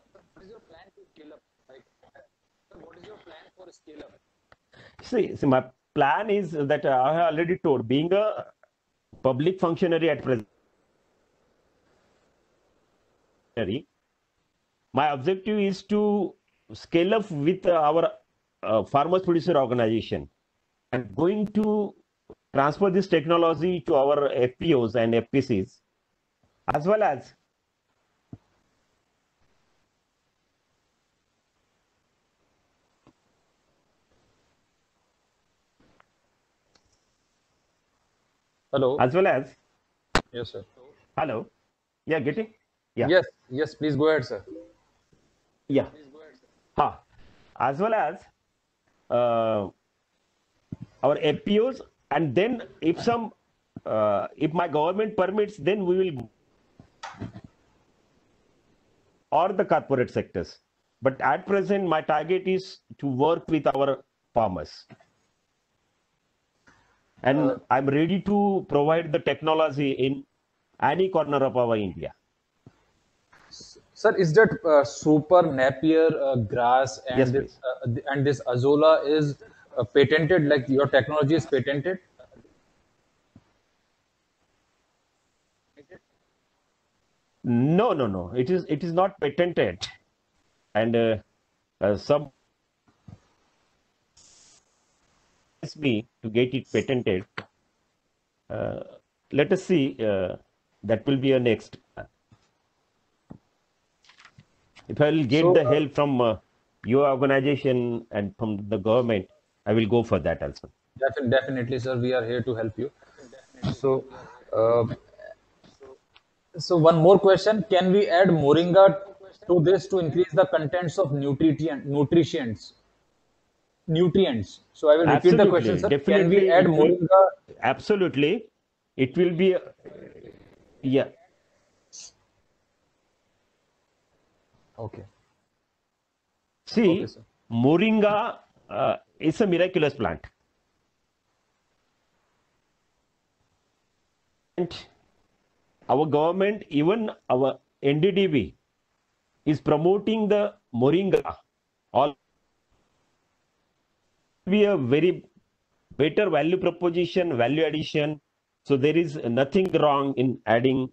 See, my plan is that I have already told, being a public functionary at present, my objective is to scale up with our farmers producer organization and going to transfer this technology to our FPOs and FPCs as well as Hello. as well as Yes, sir. hello, yeah, getting, yeah, Yes, yes, please go ahead, sir. yeah, ha, as well as uh, our FPOs, and then if my government permits, then we will or the corporate sectors. But at present, my target is to work with our farmers. And I'm ready to provide the technology in any corner of our India. Sir, is that Super Napier grass Yes, and please. this Azola is patented? Like your technology is patented? No, no, no. It is not patented, and some asked me to get it patented. Uh, Let us see. That will be a next. If I will get So, the help from your organization and from the government, I will go for that also. definitely, sir, we are here to help you. So, uh, so one more question: can we add moringa to this to increase the contents of nutrients? So I will repeat the question, Absolutely, sir. Can we definitely, add it will. moringa? Absolutely, it will be. Yeah. Okay, okay, See, sir. moringa is a miraculous plant, and our government, even our NDDB, is promoting the moringa. All be a very better value proposition, value addition. So there is nothing wrong in adding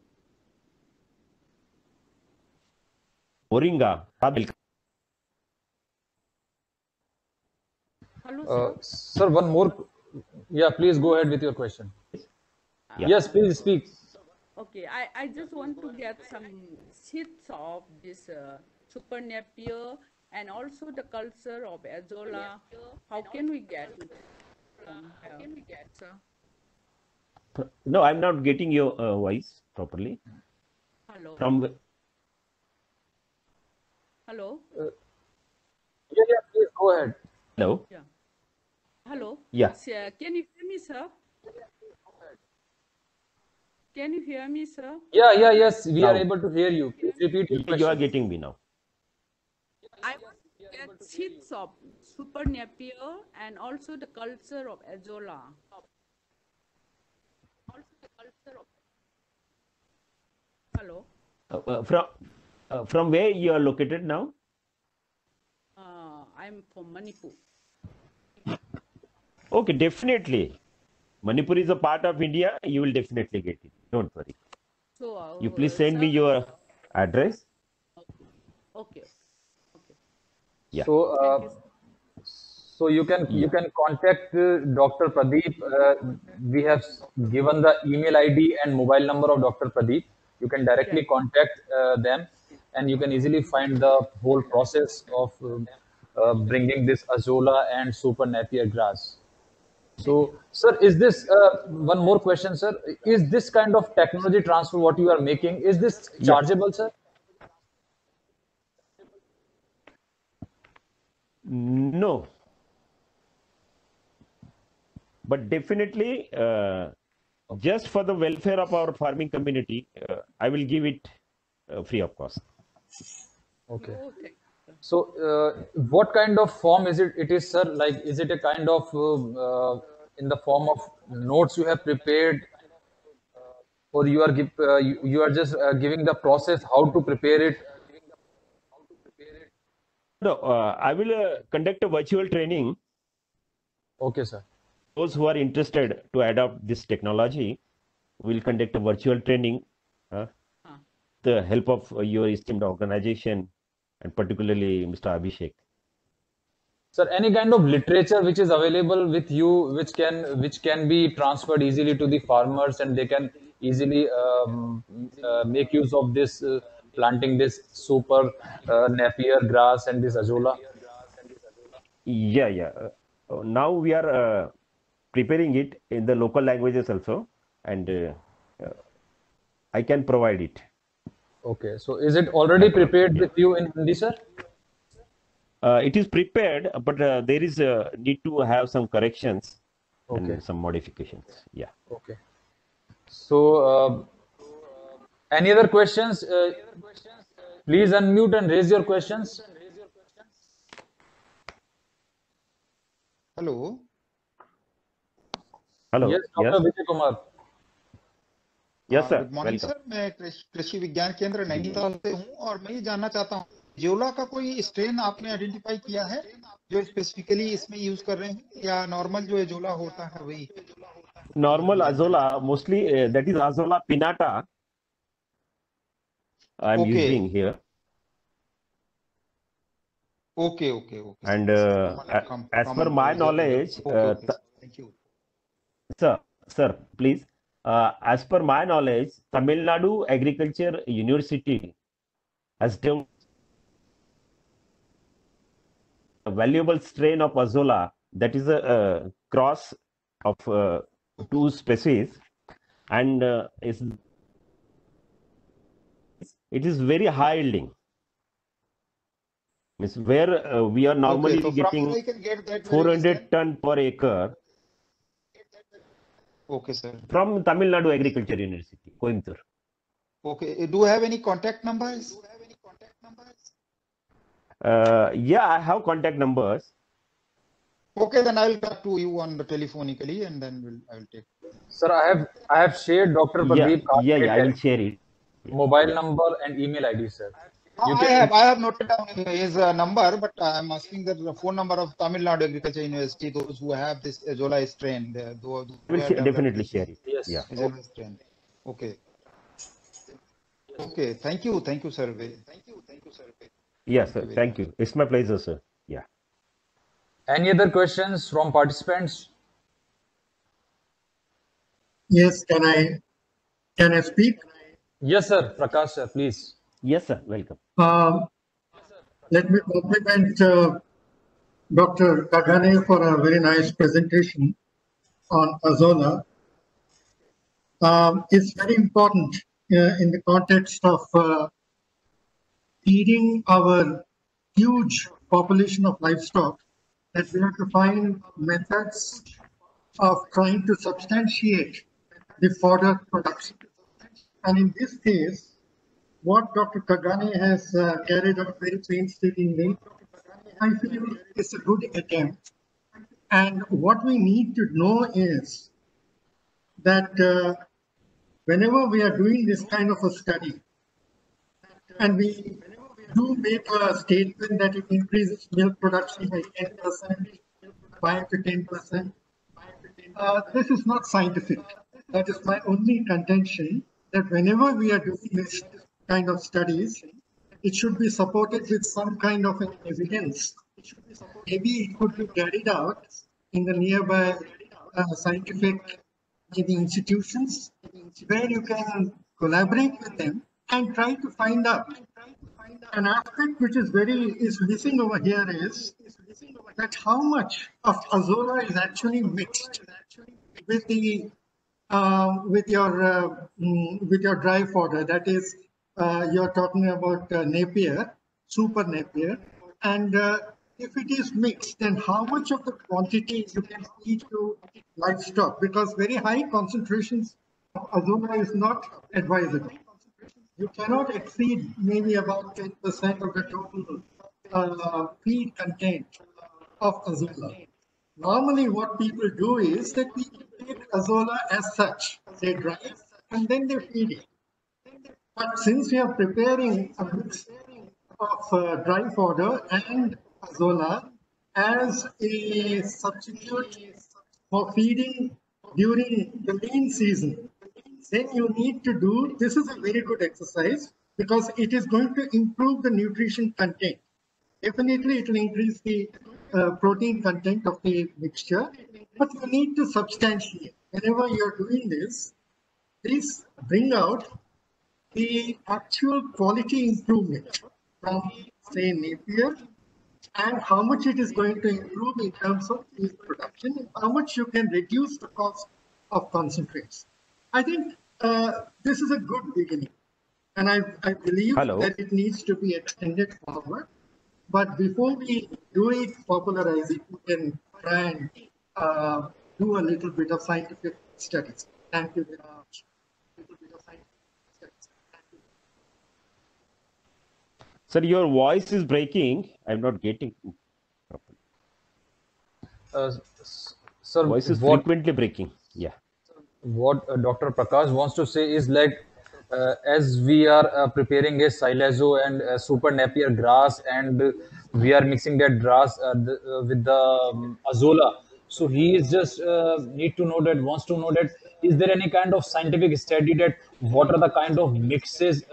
moringa. Hello, sir. Sir, one more. Yeah, please go ahead with your question. Yeah. Yes, please speak. Okay, I just want to get some seeds of this super napier and also the culture of Azola. How can we get it from here, sir? No, I'm not getting your voice properly. Hello, From hello, Yeah, please go ahead. hello. yeah, hello. Yeah. Can you hear me, sir? Can you hear me, sir? Yes, we are Now able to hear you. Please repeat your you are question. getting me now. I want to get seeds of super napier and also the culture of Azola. Hello, From where you are located now? I'm from Manipur. Okay, definitely. Manipur is a part of India. You will definitely get it. Don't worry. So, You please send me sir, your address. okay, okay. Yeah. So, Thank you. so you Yeah. can contact Dr. Pradeep. We have given the email ID and mobile number of Dr. Pradeep. You can directly Yes. contact them, and you can easily find the whole process of bringing this Azola and Super Napier grass. Thank you. So, sir, is this one more question, sir? Is this kind of technology transfer what you are making? Is this Yeah. chargeable, sir? No. but definitely just for the welfare of our farming community, I will give it free of cost. Okay. Oh, thank you. So, what kind of form is it? It is, sir. Like, is it a kind of in the form of notes you have prepared, or you are just giving the process how to prepare it? No, I will conduct a virtual training. Okay, sir. Those who are interested to adopt this technology will conduct a virtual training. The help of your esteemed organization and particularly Mr. Abhishek. Sir, any kind of literature which is available with you, which can be transferred easily to the farmers, and they can easily make use of this planting this super Napier grass and this Azolla. Yeah, yeah. Now we are preparing it in the local languages also, and I can provide it. Okay, so is it already prepared with you in Hindi, sir? It is prepared, but there is need to have some corrections Okay. and some modifications. Yeah. Okay. So, any other questions? Please unmute and raise your questions. Hello Hello. Yes, Yes. Dr. Vijay Kumar. Yes, sir. Good morning Welcome. Sir मैं कृषि विज्ञान केंद्र नैनीताल से हूँ और मैं ये जानना चाहता हूँ एजोला का कोई स्ट्रेन आपने आइडेंटिफाई किया है जो स्पेसिफिकली इसमें यूज कर रहे हैं या नॉर्मल जो एजोला होता है वही Normal Azolla, mostly that is Azolla pinnata. I am Okay. using here, okay okay okay and as per my knowledge, thank you sir, please. As per my knowledge, Tamil Nadu Agriculture University has developed a valuable strain of Azolla that is a cross of two species, and it is very high yielding. Means where we are normally okay, so from getting where I can get that 400 ton per acre okay sir from Tamil Nadu Agriculture University, Coimbatore. okay do you have any contact numbers Yeah, I have contact numbers. okay then I'll talk to you on the telephonically and then I will take Sir, I have shared Dr. Pradeep Yeah, I will share it. mobile number and email ID, sir. I have noted down his number, but I'm asking the phone number of Tamil Nadu Agriculture University, those who have this Azolla strain. Those I will definitely share it. Yes. Yeah. Azolla strain. Okay. Okay. Thank you, sir. Yes, sir. Thank you. It's my pleasure, sir. Yeah. Any other questions from participants? Yes, can I speak? Yes, sir. Prakash, sir, please. Yes, sir. Welcome. Let me compliment Dr. Kagane for a very nice presentation on Azolla. It's very important in the context of feeding our huge population of livestock that we have to find methods of trying to substantiate the fodder production. And in this case, what Dr. Kagane has carried out very painstakingly, I feel is a good attempt. And what we need to know is that whenever we are doing this kind of a study, and we do make a statement that it increases milk production by 10%, 5 to 10%, this is not scientific. That is my only contention, that whenever we are doing this kind of studies, it should be supported with some kind of an evidence. Maybe it could be carried out in the nearby scientific maybe institutions where you can collaborate with them and try to find out. An aspect which is missing over here is that how much of Azolla is actually mixed with the with your dry fodder. That is, you're talking about Napier, super Napier, and if it is mixed, then how much of the quantity you can feed to livestock? Because very high concentrations of azolla is not advisable. You cannot exceed maybe about 10% of the total feed content of azolla. Normally, what people do is that people take azolla as such, they dry it and then they feed it. But since we are preparing a mix of dry fodder and azolla as a substitute for feeding during the lean season, then you need to do, this is a very good exercise because it is going to improve the nutrition content. Definitely it will increase the protein content of the mixture, but you need to substantiate. Whenever you're doing this, please bring out the actual quality improvement from, say, Napier, and how much it is going to improve in terms of feed production, and how much you can reduce the cost of concentrates. I think this is a good beginning, and I believe that it needs to be extended forward. But before we do it, popularize it, we can try and do a little bit of scientific studies. Thank you very much. Sir, your voice is breaking. I'm not getting. Sir, voice is frequently breaking. Yeah. What Dr. Prakash wants to say is like, as we are preparing a Silazo and Super Napier grass, and we are mixing that grass with the azolla. So he is just wants to know that, is there any kind of scientific study that what are the kind of mixes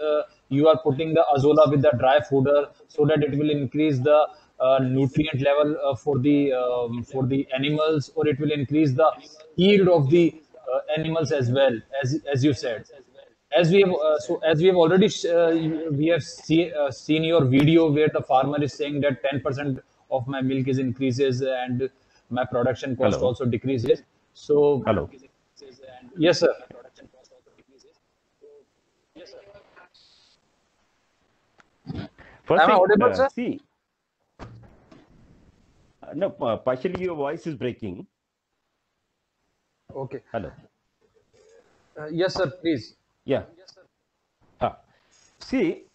you are putting the azolla with the dry fodder so that it will increase the nutrient level for the animals, or it will increase the yield of the animals as well, as you said. As we have as we have already seen your video where the farmer is saying that 10% of my milk is increases and my production cost also decreases. So yes, sir. First Am I thing, audible, sir? see, no, partially your voice is breaking. Okay. Hello. Yes, sir. Please. Yeah. See,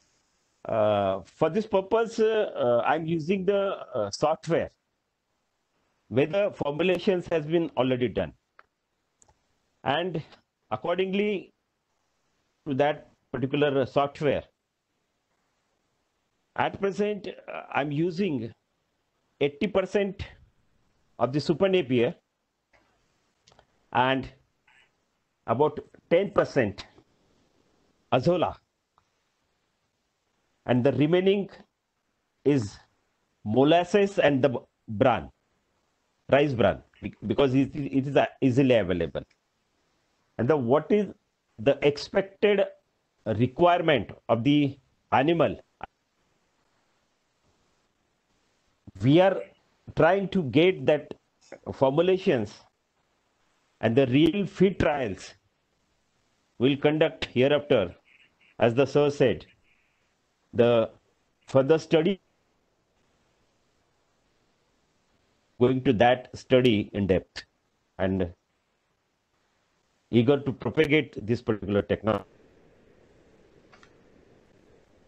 for this purpose, I'm using the software where the formulations has been already done, and accordingly to that particular software, at present I'm using 80% of the Super Napier and about 10% azolla, and the remaining is molasses and the bran, rice bran, because it is easily available. And the what is the expected requirement of the animal, we are trying to get that formulations, and the real feed trials will conduct hereafter. As the sir said, the further study going to that study in depth, and eager to propagate this particular technology.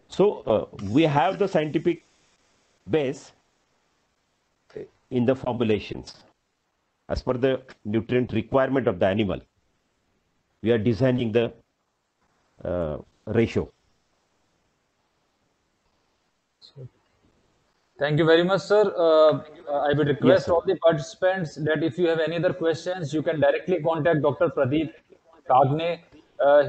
So we have the scientific base in the formulations as per the nutrient requirement of the animal. We are designing the ratio. Thank you very much, sir. I would request all the participants that if you have any other questions, you can directly contact Dr. Pradeep Kagne.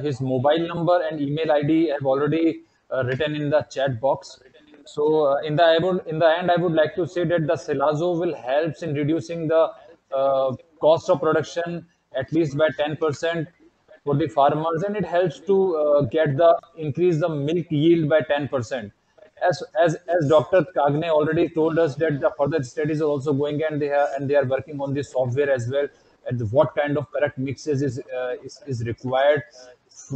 His mobile number and email ID have already written in the chat box. So in the end, I would like to say that the Silazo will help in reducing the cost of production at least by 10% for the farmers, and it helps to increase the milk yield by 10%. As Dr. Kagne already told us that the further studies are also going, and they are working on this software as well, and what kind of correct mixes is required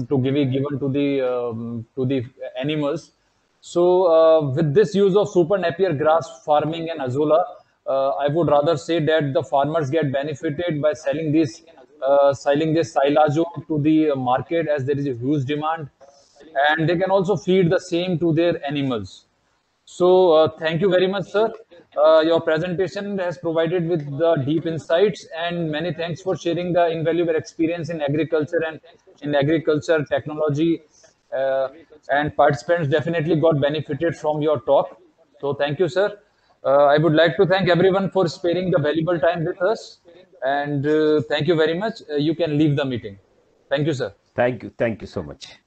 to be given to the animals. So with this use of super Napier grass farming and Azolla, I would rather say that the farmers get benefited by selling this silajo to the market, as there is a huge demand, and they can also feed the same to their animals. So thank you very much, sir. Your presentation has provided with the deep insights, and many thanks for sharing the invaluable experience in agriculture and in agriculture technology. And participants definitely got benefited from your talk. So thank you, sir. I would like to thank everyone for sparing the valuable time with us. And thank you very much. You can leave the meeting. Thank you, sir. Thank you so much.